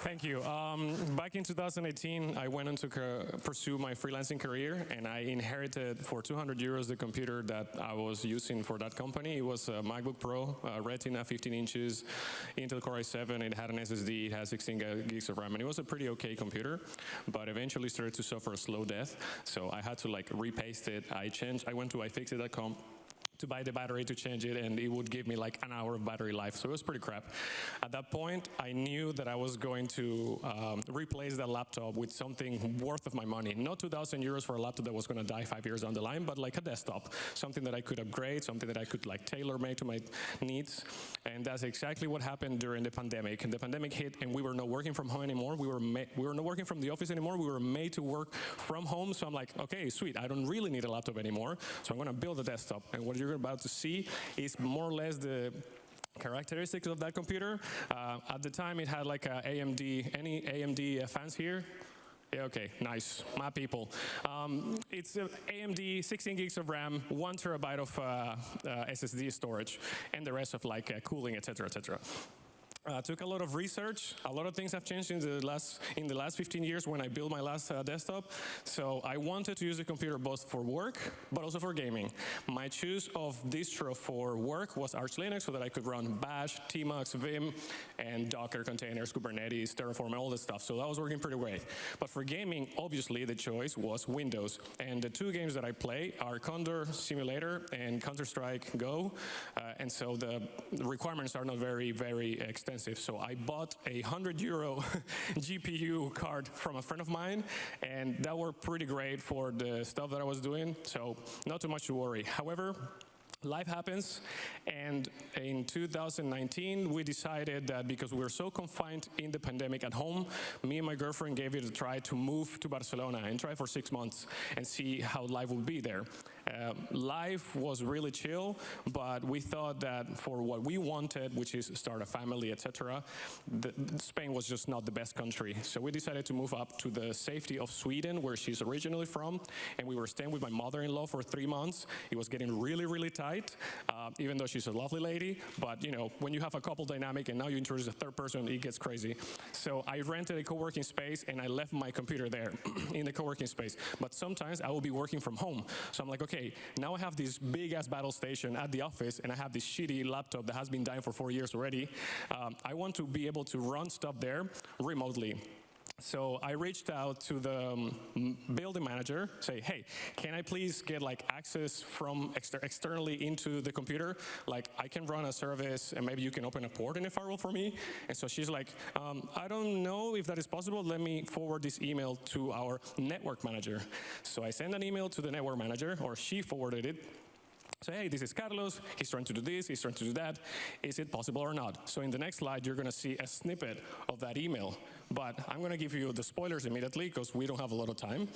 Thank you. Back in 2018, I went on to pursue my freelancing career, and I inherited for 200 euros the computer that I was using for that company. It was a MacBook Pro, Retina, 15 inches, Intel Core i7. It had an SSD, it had 16 gigs of RAM, and it was a pretty okay computer, but eventually started to suffer a slow death. So I had to like repaste it. I went to ifixit.com to buy the battery to change it, and it would give me like an hour of battery life, so it was pretty crap. At that point, I knew that I was going to replace that laptop with something worth of my money. Not 2,000 euros for a laptop that was going to die 5 years down the line, but like a desktop, something that I could upgrade, something that I could like tailor-make to my needs, and that's exactly what happened during the pandemic. And the pandemic hit, and we were not working from home anymore. We were not working from the office anymore. We were made to work from home, so I'm like, okay, sweet, I don't really need a laptop anymore, so I'm going to build a desktop. And what you're about to see is more or less the characteristics of that computer. At the time, it had like a AMD. Any AMD fans here? Yeah, okay, nice, my people. It's AMD, 16 gigs of RAM, 1 terabyte of SSD storage, and the rest of like cooling, etc., etc. Took a lot of research. A lot of things have changed in the last 15 years when I built my last desktop. So I wanted to use the computer both for work, but also for gaming. My choice of distro for work was Arch Linux, so that I could run Bash, Tmux, Vim, and Docker containers, Kubernetes, Terraform, and all this stuff. So that was working pretty great. But for gaming, obviously, the choice was Windows. And the two games that I play are Condor Simulator and Counter-Strike Go. And so the requirements are not very, very extensive. So I bought a 100 euro GPU card from a friend of mine, and that worked pretty great for the stuff that I was doing, so not too much to worry. However, life happens, and in 2019, we decided that because we were so confined in the pandemic at home, me and my girlfriend gave it a try to move to Barcelona and try for 6 months and see how life would be there. Life was really chill, but we thought that for what we wanted, which is start a family, etc., Spain was just not the best country. So we decided to move up to the safety of Sweden, where she's originally from, and we were staying with my mother-in-law for 3 months. It was getting really, really tight, even though she's a lovely lady, but you know, when you have a couple dynamic and now you introduce a third person, it gets crazy. So I rented a co-working space, and I left my computer there in the co-working space. But sometimes I will be working from home. So I'm like, okay, now I have this big-ass battle station at the office, and I have this shitty laptop that has been dying for 4 years already. I want to be able to run stuff there remotely. So I reached out to the building manager, say, hey, can I please get like access from externally into the computer? Like I can run a service and maybe you can open a port in a firewall for me. And so she's like, I don't know if that is possible. Let me forward this email to our network manager. So I sent an email to the network manager, or she forwarded it. So, hey, this is Carlos, he's trying to do this, he's trying to do that. Is it possible or not? So in the next slide, you're going to see a snippet of that email. But I'm going to give you the spoilers immediately because we don't have a lot of time.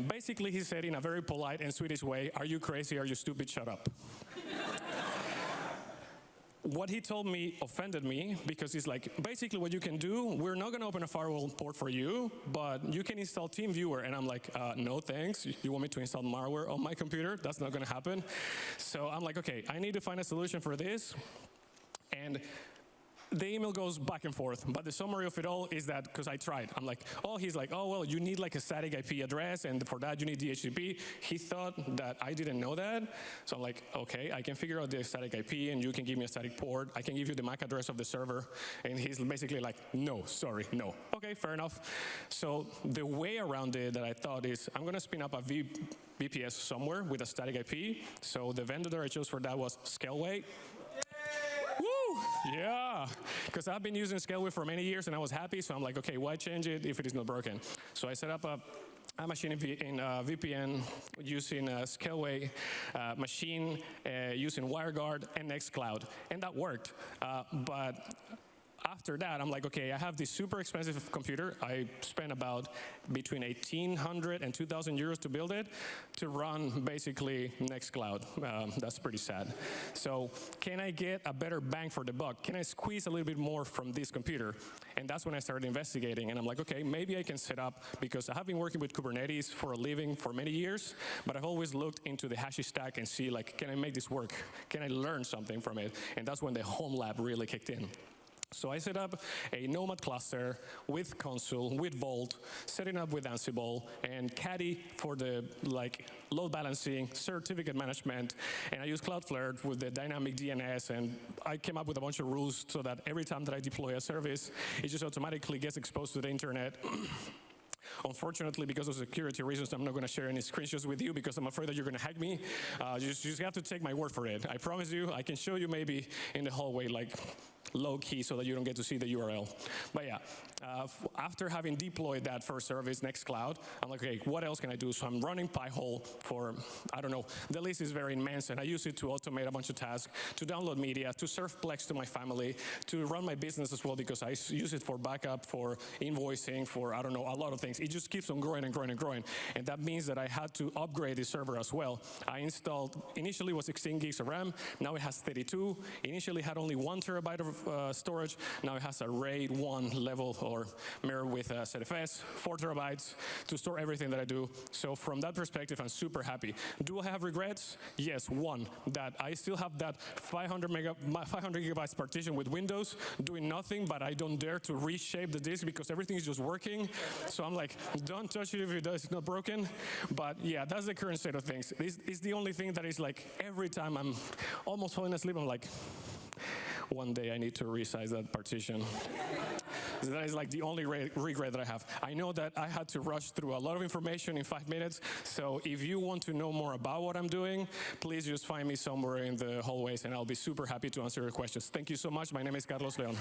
Basically, he said in a very polite and Swedish way, are you crazy, are you stupid, shut up. What he told me offended me because he's like, basically what you can do, we're not going to open a firewall port for you, but you can install TeamViewer. And I'm like, no thanks. You want me to install malware on my computer? That's not going to happen. So I'm like, okay, I need to find a solution for this. And the email goes back and forth, but the summary of it all is that, because I tried, I'm like, oh, he's like, oh, well, you need like a static IP address, and for that you need DHCP. He thought that I didn't know that, so I'm like, okay, I can figure out the static IP, and you can give me a static port. I can give you the MAC address of the server, and he's basically like, no, sorry, no. Okay, fair enough. So the way around it that I thought is, I'm going to spin up a VPS somewhere with a static IP. So the vendor that I chose for that was Scaleway. Yeah, because I've been using Scaleway for many years and I was happy, so I'm like, okay, why change it if it is not broken? So I set up a machine in VPN using a Scaleway machine, using WireGuard and Nextcloud, and that worked. But after that, I'm like, okay, I have this super expensive computer. I spent about between 1,800 and 2,000 euros to build it to run basically Nextcloud. That's pretty sad. So can I get a better bang for the buck? Can I squeeze a little bit more from this computer? And that's when I started investigating. And I'm like, okay, maybe I can set up, because I have been working with Kubernetes for a living for many years, but I've always looked into the Hashi stack and see, like, can I make this work? Can I learn something from it? And that's when the Home Lab really kicked in. So I set up a Nomad cluster with Consul, with Vault, setting up with Ansible, and Caddy for the load balancing, certificate management, and I use Cloudflare with the dynamic DNS, and I came up with a bunch of rules so that every time that I deploy a service, it just automatically gets exposed to the internet. Unfortunately, because of security reasons, I'm not going to share any screenshots with you because I'm afraid that you're going to hack me. You just have to take my word for it. I promise you, I can show you maybe in the hallway, low-key, so that you don't get to see the URL. But yeah, after having deployed that first service, Nextcloud, I'm like, okay, what else can I do? So I'm running Pi-hole for, I don't know, the list is very immense, and I use it to automate a bunch of tasks, to download media, to serve Plex to my family, to run my business as well, because I use it for backup, for invoicing, for, I don't know, a lot of things. It just keeps on growing and growing and growing, and that means that I had to upgrade the server as well. I installed, initially it was 16 gigs of RAM, now it has 32. Initially had only 1 terabyte of storage, now it has a RAID 1 level or mirror with ZFS, 4 terabytes to store everything that I do. So from that perspective, I'm super happy. Do I have regrets? Yes, one, that I still have that 500 gigabytes partition with Windows doing nothing, but I don't dare to reshape the disk because everything is just working. So I'm like, don't touch it if it's not broken. But yeah, that's the current state of things. This is the only thing that is like, every time I'm almost falling asleep, I'm like, one day I need to resize that partition. So that is like the only regret that I have. I know that I had to rush through a lot of information in 5 minutes, so if you want to know more about what I'm doing, please just find me somewhere in the hallways and I'll be super happy to answer your questions. Thank you so much. My name is Carlos León.